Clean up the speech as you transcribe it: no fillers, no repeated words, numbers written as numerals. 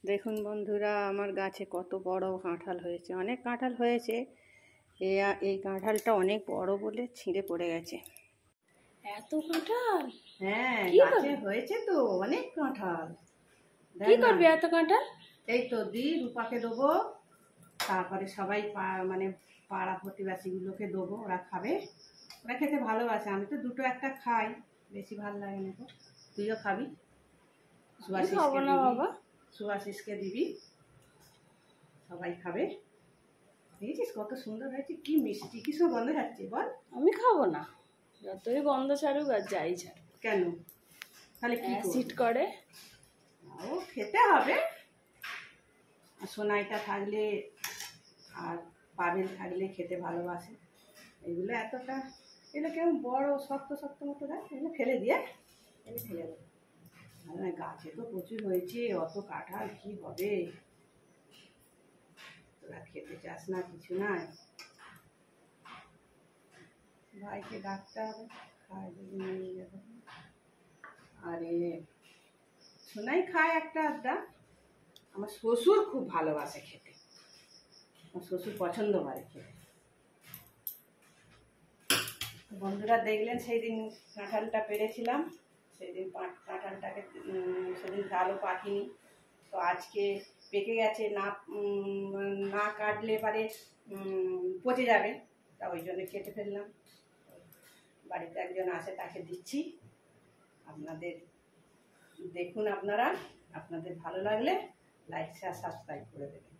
দেখুন বন্ধুরা, আমার গাছে কত বড় কাঁঠাল হয়েছে। অনেক কাঁঠাল হয়েছে, এই কাঁঠালটা অনেক বড় বলে ছিঁড়ে পড়ে গেছে। এত কাঁঠাল? হ্যাঁ, গাছে হয়েছে তো অনেক কাঁঠাল। কি করবি এত কাঁঠাল? এই তো রূপাকে দেবো, তারপরে সবাই মানে পাড়া প্রতিবেশীগুলোকে দেবো, ওরা খাবে। ওরা খেতে ভালোবাসে, আমি তো দুটো একটা খাই, বেশি ভালো লাগে না। তো তুইও খাবি, সুভাষিসকে দিবি, সবাই খাবে। দেখেছিস কত সুন্দর হয়েছে, কি মিষ্টি, কি সব গন্ধ যাচ্ছে বল। আমি খাবো না, যতই গন্ধ ছাড়ুক আর যাই ছাড়ুক। কেন? তাহলে কি অ্যাসিড করে? ও খেতে হবে। সোনাইটা থাকলে আর পাবেল থাকলে খেতে ভালোবাসে। এগুলো এতটা, এগুলো কেমন বড় শক্ত শক্ত মতো দেয়, এগুলো ফেলে দিয়ে ফেলে দেবো। গাছে তো প্রচুর হয়েছে, অত কাঁঠাল কি হবে। তোরা খেতে চাস না, কিছু নাই, ভাইকে ডাকতে হবে, খায় যদি নিয়ে যাবে। আরে সোনাই খায় একটা আধটা। আমার শ্বশুর খুব ভালোবাসে খেতে, আমার শ্বশুর পছন্দ করে খেতে। বন্ধুরা দেখলেন সেই দিন কাঁঠালটা পেরেছিলাম, সেই দিন কাঁঠালটাকে সেদিন ভালো পাকিনি, তো আজকে পেকে গেছে। না কাটলে পারে পচে যাবে, তা ওই জন্য কেটে ফেললাম। বাড়িতে একজন আসে, তাকে দিচ্ছি। আপনাদের দেখুন, আপনারা আপনাদের ভালো লাগলে লাইক শেয়ার সাবস্ক্রাইব করে দেবেন।